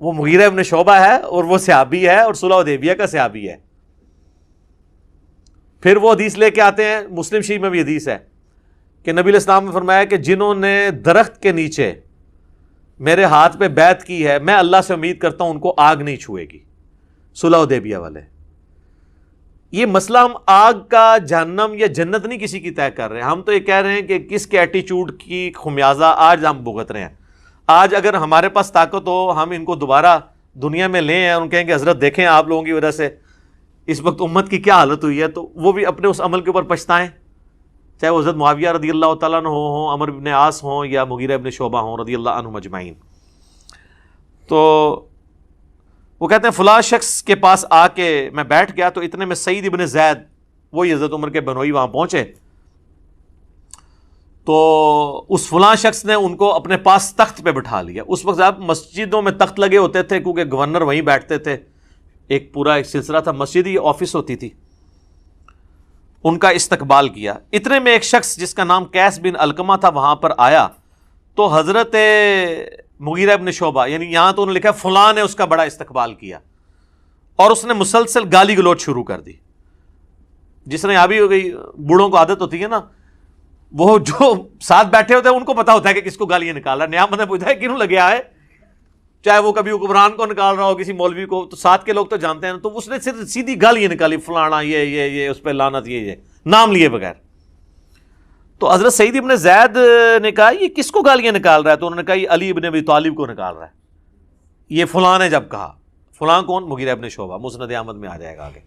وہ مغیرہ ابن شعبہ ہے اور وہ صحابی ہے اور صلح حدیبیہ کا صحابی ہے. پھر وہ حدیث لے کے آتے ہیں, مسلم شریف میں بھی حدیث ہے کہ نبی علیہ السلام نے فرمایا کہ جنہوں نے درخت کے نیچے میرے ہاتھ پہ بیعت کی ہے میں اللہ سے امید کرتا ہوں ان کو آگ نہیں چھوئے گی. صلح حدیبیہ والے. یہ مسئلہ ہم آگ کا جہنم یا جنت نہیں کسی کی طے کر رہے ہیں, ہم تو یہ کہہ رہے ہیں کہ کس کے ایٹیچیوڈ کی خمیازہ آج ہم بھگت رہے ہیں. آج اگر ہمارے پاس طاقت ہو ہم ان کو دوبارہ دنیا میں لیں اور ان کہیں کہ حضرت دیکھیں آپ لوگوں کی وجہ سے اس وقت امت کی کیا حالت ہوئی ہے, تو وہ بھی اپنے اس عمل کے اوپر پچھتائیں, چاہے وہ حضرت معاویہ رضی اللہ تعالیٰ عنہ ہوں, عمر بن عاص ہوں یا مغیرہ ابن شعبہ ہوں رضی اللہ عنہم اجمعین. تو وہ کہتے ہیں فلاں شخص کے پاس آ کے میں بیٹھ گیا تو اتنے میں سعید ابن زید وہی حضرت عمر کے بنوئی وہاں پہنچے. تو اس فلاں شخص نے ان کو اپنے پاس تخت پہ بٹھا لیا. اس وقت آپ مسجدوں میں تخت لگے ہوتے تھے کیونکہ گورنر وہیں بیٹھتے تھے, ایک پورا ایک سلسلہ تھا, مسجد ہی آفس ہوتی تھی. ان کا استقبال کیا. اتنے میں ایک شخص جس کا نام قیس بن علقمہ تھا وہاں پر آیا تو حضرت مغیرہ ابن شعبہ, یعنی یہاں تو انہوں نے لکھا فلاں نے اس کا بڑا استقبال کیا اور اس نے مسلسل گالی گلوچ شروع کر دی. جس نے یہاں بھی ہو گئی, بوڑھوں کو عادت ہوتی ہے نا, وہ جو ساتھ بیٹھے ہوتے ہیں ان کو پتا ہوتا ہے کہ کس کو گالیاں نکال رہا ہے. نیا بندہ پوچھتا ہے کیوں لگے آئے, چاہے وہ کبھی حکمران کو نکال رہا ہو کسی مولوی کو, تو ساتھ کے لوگ تو جانتے ہیں. تو اس نے صرف سیدھی گالیاں نکالی, فلانا یہ اس پہ لعنت, یہ نام لیے بغیر. تو حضرت سعید ابن زید نے کہا یہ کس کو گالیاں نکال رہا ہے؟ تو انہوں نے کہا یہ علی ابن ابی طالب کو نکال رہا ہے. یہ فلاں نے جب کہا, فلاں کون؟ مغیرہ ابن شعبہ, مسند احمد میں آ جائے گا آگے.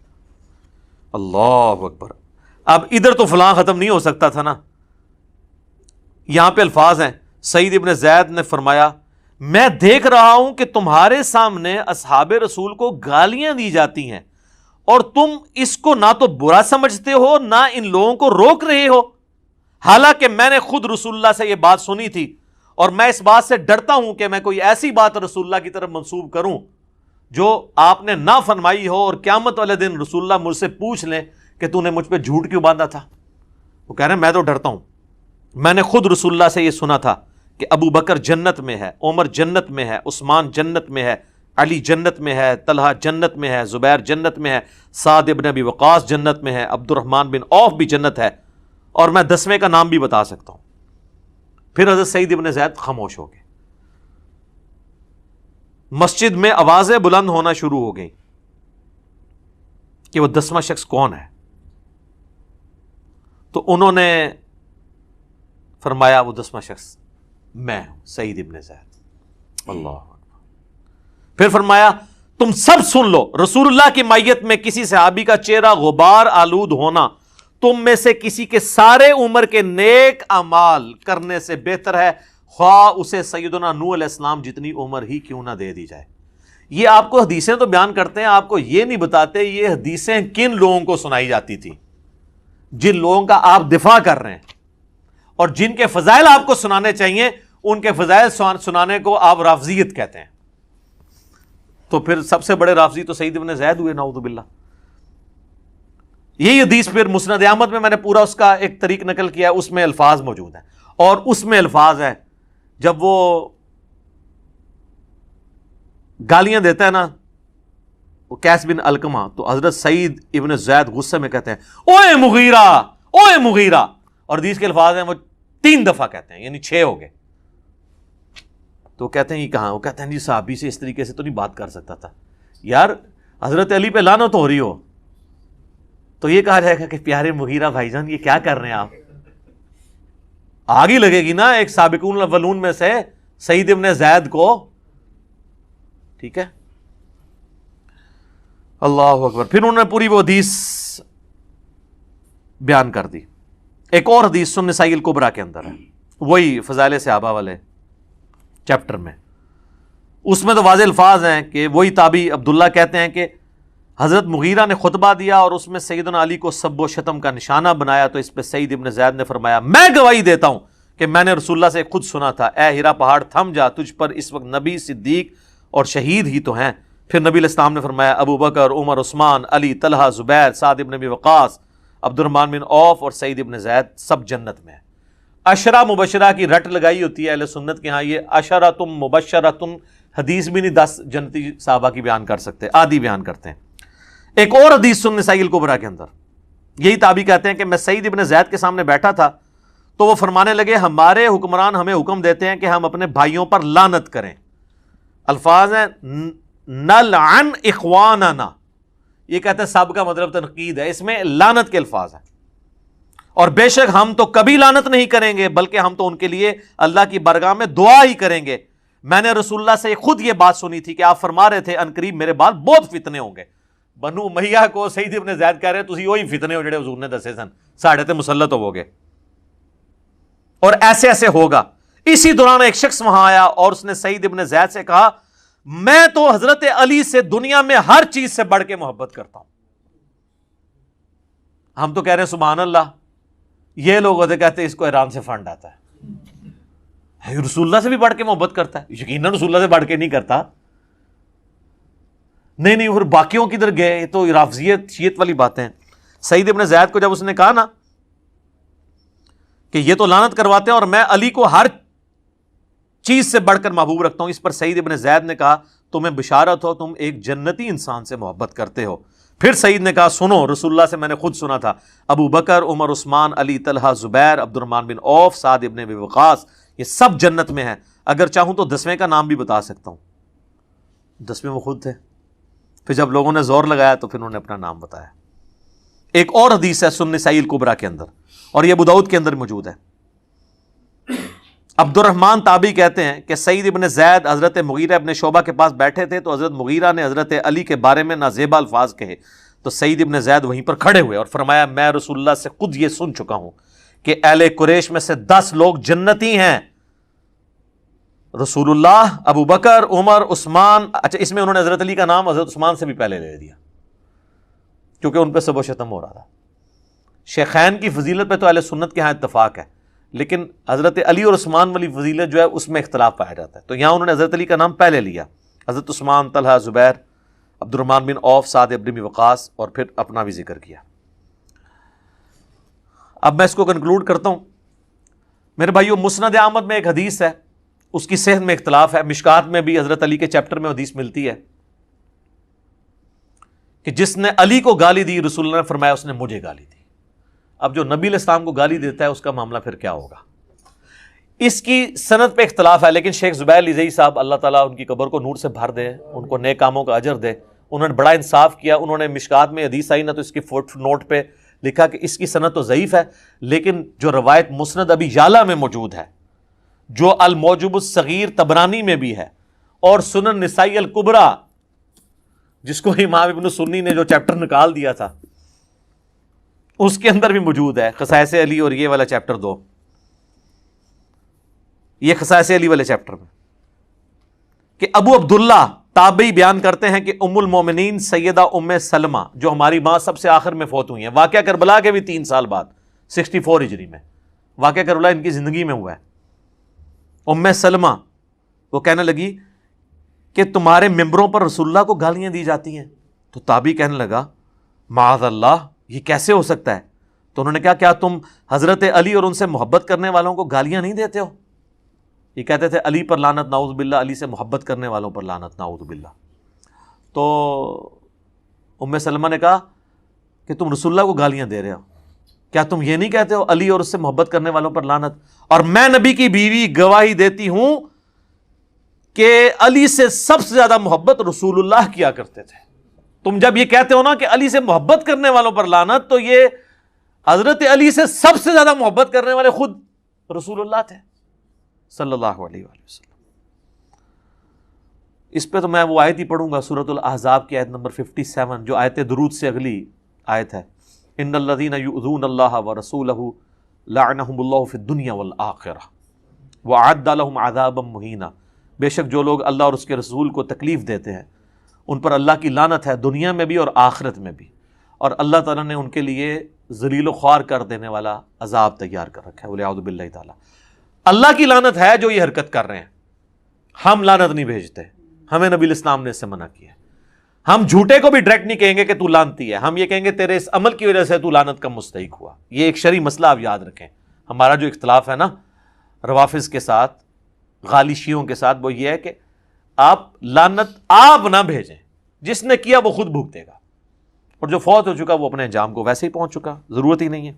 اللہ اکبر. اب ادھر تو فلاں ختم نہیں ہو سکتا تھا نا, یہاں پہ الفاظ ہیں. سعید ابن زید نے فرمایا میں دیکھ رہا ہوں کہ تمہارے سامنے اصحاب رسول کو گالیاں دی جاتی ہیں اور تم اس کو نہ تو برا سمجھتے ہو نہ ان لوگوں کو روک رہے ہو, حالانکہ میں نے خود رسول اللہ سے یہ بات سنی تھی اور میں اس بات سے ڈرتا ہوں کہ میں کوئی ایسی بات رسول اللہ کی طرف منسوب کروں جو آپ نے نہ فرمائی ہو اور قیامت والے دن رسول اللہ مجھ سے پوچھ لیں کہ تو نے مجھ پہ جھوٹ کیوں باندھا تھا. وہ کہہ رہے ہیں میں تو ڈرتا ہوں, میں نے خود رسول اللہ سے یہ سنا تھا کہ ابو بکر جنت میں ہے, عمر جنت میں ہے, عثمان جنت میں ہے, علی جنت میں ہے, طلحہ جنت میں ہے, زبیر جنت میں ہے, سعد ابن ابی وقاص جنت میں ہے, عبد الرحمن بن عوف بھی جنت ہے, اور میں 10ویں کا نام بھی بتا سکتا ہوں. پھر حضرت سعید ابن زید خاموش ہو گئے. مسجد میں آوازیں بلند ہونا شروع ہو گئی کہ وہ 10واں شخص کون ہے. تو انہوں نے فرمایا وہ 10واں شخص میں ہوں, سعید ابن زید. اللہ. پھر فرمایا تم سب سن لو, رسول اللہ کی مائیت میں کسی صحابی کا چہرہ غبار آلود ہونا تم میں سے کسی کے سارے عمر کے نیک اعمال کرنے سے بہتر ہے, خواہ اسے سیدنا نوح علیہ السلام جتنی عمر ہی کیوں نہ دے دی جائے. یہ آپ کو حدیثیں تو بیان کرتے ہیں, آپ کو یہ نہیں بتاتے یہ حدیثیں کن لوگوں کو سنائی جاتی تھی, جن لوگوں کا آپ دفاع کر رہے ہیں, اور جن کے فضائل آپ کو سنانے چاہیے ان کے فضائل سنانے کو آپ رافضیت کہتے ہیں. تو پھر سب سے بڑے رافضی تو سعید ابن زید ہوئے, نعوذ باللہ. یہی حدیث پھر مسند احمد میں نے پورا اس کا ایک طریق نقل کیا, اس میں الفاظ موجود ہیں, اور اس میں الفاظ ہیں جب وہ گالیاں دیتا ہے نا وہ قیس بن علقمہ, تو حضرت سعید ابن زید غصے میں کہتے ہیں اوے مغیرہ, اوے مغیرہ, اور حدیث کے الفاظ ہیں وہ 3 دفعہ کہتے ہیں, یعنی 6 ہو گئے. تو کہتے ہیں یہ کہاں؟ وہ کہتے ہیں جی صحابی سے اس طریقے سے تو نہیں بات کر سکتا تھا. یار حضرت علی پہ لعنت ہو رہی ہو تو یہ کہا جائے گا کہ پیارے مغیرہ بھائی جان یہ کیا کر رہے ہیں آپ؟ آگ ہی لگے گی نا ایک سابقون الاولون میں سے سعید ابن زید کو. ٹھیک ہے, اللہ اکبر. پھر انہوں نے پوری وہ حدیث بیان کر دی. ایک اور حدیث سنن نسائی الکبریٰ کے اندر ہے, وہی فضائل صحابہ والے چیپٹر میں. اس میں تو واضح الفاظ ہیں کہ وہی تابعی عبداللہ کہتے ہیں کہ حضرت مغیرہ نے خطبہ دیا اور اس میں سیدنا علی کو سب و شتم کا نشانہ بنایا, تو اس پہ سعید ابن زید نے فرمایا میں گواہی دیتا ہوں کہ میں نے رسول اللہ سے خود سنا تھا، اے ہیرا پہاڑ تھم جا، تجھ پر اس وقت نبی، صدیق اور شہید ہی تو ہیں۔ پھر نبی علیہ السلام نے فرمایا ابو بکر، عمر، عثمان، علی، طلحہ، زبیر، سعد ابن ابی وقاص، عبد الرحمن بن عوف اور سعید ابن زید سب جنت میں ہیں۔ عشرہ مبشرہ کی رٹ لگائی ہوتی ہے اہل سنت کے ہاں، یہ عشرۃ مبشرۃ حدیث بھی نہیں 10 جنتی صحابہ کی بیان کر سکتے، آدھی بیان کرتے ہیں۔ ایک اور حدیث سن نسائی الکبریٰ کے اندر یہی تابعی کہتے ہیں کہ میں سعید ابن زید کے سامنے بیٹھا تھا تو وہ فرمانے لگے ہمارے حکمران ہمیں حکم دیتے ہیں کہ ہم اپنے بھائیوں پر لعنت کریں۔ الفاظ ہیں نلعن اخواننا، یہ کہتے ہیں سب کا مطلب تنقید ہے، اس میں لعنت کے الفاظ ہیں، اور بے شک ہم تو کبھی لعنت نہیں کریں گے بلکہ ہم تو ان کے لیے اللہ کی بارگاہ میں دعا ہی کریں گے۔ میں نے رسول اللہ سے خود یہ بات سنی تھی کہ آپ فرما رہے تھے ان قریب میرے بعد بہت فتنے ہوں گے۔ بنو امیہ کو سعید ابن زید کہہ رہے تسی وہی فتنے ہو جڑے حضور نے دسے سن، ساڑھے تے مسلط ہو گے، اور ایسے ایسے ہوگا۔ اسی دوران ایک شخص وہاں آیا اور اس نے سعید ابن زید سے کہا میں تو حضرت علی سے دنیا میں ہر چیز سے بڑھ کے محبت کرتا ہوں۔ ہم تو کہہ رہے ہیں سبحان اللہ، یہ لوگ ہوتے کہتے ہیں اس کو ایران سے فنڈ آتا ہے، رسول اللہ سے بھی بڑھ کے محبت کرتا ہے، یقیناً رسول اللہ سے بڑھ کے نہیں کرتا۔ نہیں پھر باقیوں کدھر گئے؟ تو رافضیت شیعت والی باتیں۔ سعید ابن زید کو جب اس نے کہا نا کہ یہ تو لعنت کرواتے ہیں اور میں علی کو ہر چیز سے بڑھ کر محبوب رکھتا ہوں، اس پر سعید ابن زید نے کہا تمہیں بشارت ہو، تم ایک جنتی انسان سے محبت کرتے ہو۔ پھر سعید نے کہا سنو، رسول اللہ سے میں نے خود سنا تھا ابو بکر، عمر، عثمان، علی، طلحہ، زبیر، عبد الرحمن بن عوف، سعد ابن ابی وقاص، یہ سب جنت میں ہیں، اگر چاہوں تو 10ویں کا نام بھی بتا سکتا ہوں۔ 10ویں وہ خود تھے۔ پھر جب لوگوں نے زور لگایا تو پھر انہوں نے اپنا نام بتایا۔ ایک اور حدیث ہے سنن نسائی الکبریٰ کے اندر، اور یہ ابو داؤد کے اندر موجود ہے۔ عبد الرحمن تابعی کہتے ہیں کہ سعید ابن زید حضرت مغیرہ ابن شعبہ کے پاس بیٹھے تھے تو حضرت مغیرہ نے حضرت علی کے بارے میں نازیبا الفاظ کہے تو سعید ابن زید وہیں پر کھڑے ہوئے اور فرمایا میں رسول اللہ سے خود یہ سن چکا ہوں کہ اہل قریش میں سے 10 لوگ جنتی ہیں، رسول اللہ، ابو بکر، عمر، عثمان۔ اچھا، اس میں انہوں نے حضرت علی کا نام حضرت عثمان سے بھی پہلے لے دیا کیونکہ ان پہ سب و شتم ہو رہا تھا۔ شیخین کی فضیلت پہ تو اہل سنت کے ہاں اتفاق ہے، لیکن حضرت علی اور عثمان والی فضیلت جو ہے اس میں اختلاف پایا جاتا ہے، تو یہاں انہوں نے حضرت علی کا نام پہلے لیا، حضرت عثمان، طلحہ، زبیر، عبد الرحمن بن عوف، سعد ابن ابی وقاص، اور پھر اپنا بھی ذکر کیا۔ اب میں اس کو کنکلوڈ کرتا ہوں میرے بھائیو۔ مسند احمد میں ایک حدیث ہے، اس کی صحت میں اختلاف ہے، مشکات میں بھی حضرت علی کے چیپٹر میں حدیث ملتی ہے کہ جس نے علی کو گالی دی رسول اللہ نے فرمایا اس نے مجھے گالی دی۔ اب جو نبی علیہ السلام کو گالی دیتا ہے اس کا معاملہ پھر کیا ہوگا؟ اس کی سند پہ اختلاف ہے، لیکن شیخ زبیر لیزئی صاحب اللہ تعالیٰ ان کی قبر کو نور سے بھر دے، ان کو نیک کاموں کا اجر دے، انہوں نے بڑا انصاف کیا۔ انہوں نے مشکات میں حدیث آئی نا تو اس کی فوٹ نوٹ پہ لکھا کہ اس کی سند تو ضعیف ہے، لیکن جو روایت مسند ابی یعلا میں موجود ہے، جو الموجب الصغیر طبرانی میں بھی ہے، اور سنن نسائی الکبریٰ جس کو امام ابن سنی نے جو چیپٹر نکال دیا تھا اس کے اندر بھی موجود ہے، خصائص علی اور یہ والا چیپٹر 2، یہ خصائص علی والے چیپٹر میں، کہ ابو عبداللہ تابعی بیان کرتے ہیں کہ ام المومنین سیدہ ام سلمہ جو ہماری ماں سب سے آخر میں فوت ہوئی ہیں، واقعہ کربلا کے بھی 3 سال بعد 64 ہجری میں واقعہ کربلا ان کی زندگی میں ہوا ہے۔ ام سلمہ وہ کہنے لگی کہ تمہارے ممبروں پر رسول اللہ کو گالیاں دی جاتی ہیں، تو تابعی کہنے لگا معاذ اللہ، یہ کیسے ہو سکتا ہے؟ تو انہوں نے کہا کیا تم حضرت علی اور ان سے محبت کرنے والوں کو گالیاں نہیں دیتے ہو؟ یہ کہتے تھے علی پر لعنت نعوذ باللہ، علی سے محبت کرنے والوں پر لعنت نعوذ باللہ۔ تو ام سلمہ نے کہا کہ تم رسول اللہ کو گالیاں دے رہے ہو، کیا تم یہ نہیں کہتے ہو علی اور اس سے محبت کرنے والوں پر لعنت؟ اور میں نبی کی بیوی گواہی دیتی ہوں کہ علی سے سب سے زیادہ محبت رسول اللہ کیا کرتے تھے۔ تم جب یہ کہتے ہو نا کہ علی سے محبت کرنے والوں پر لعنت، تو یہ حضرت علی سے سب سے زیادہ محبت کرنے والے خود رسول اللہ تھے صلی اللہ علیہ وآلہ وسلم۔ اس پہ تو میں وہ آیت ہی پڑھوں گا، سورۃ الاحزاب کی آیت نمبر 57 جو آیت درود سے اگلی آیت ہے، ان الذین یؤذون اللہ ورسولہ لعنہم اللہ فی الدنیا والآخرہ وأعد لهم عذابا مہینا۔ بے شک جو لوگ اللہ اور اس کے رسول کو تکلیف دیتے ہیں ان پر اللہ کی لعنت ہے، دنیا میں بھی اور آخرت میں بھی، اور اللہ تعالیٰ نے ان کے لیے ذلیل و خوار کر دینے والا عذاب تیار کر رکھا ہے، والعیاذ باللہ تعالیٰ۔ اللہ کی لعنت ہے جو یہ حرکت کر رہے ہیں. ہم لعنت نہیں بھیجتے, ہمیں نبی الاسلام نے اس سے منع کیا. ہم جھوٹے کو بھی ڈائریکٹ نہیں کہیں گے کہ تو لعنتی ہے, ہم یہ کہیں گے تیرے اس عمل کی وجہ سے تو لعنت کا مستحق ہوا. یہ ایک شرعی مسئلہ آپ یاد رکھیں. ہمارا جو اختلاف ہے نا روافظ کے ساتھ, غالی شیعوں کے ساتھ, وہ یہ ہے کہ آپ لعنت آپ نہ بھیجیں, جس نے کیا وہ خود بھگتے گا, اور جو فوت ہو چکا وہ اپنے انجام کو ویسے ہی پہنچ چکا, ضرورت ہی نہیں ہے.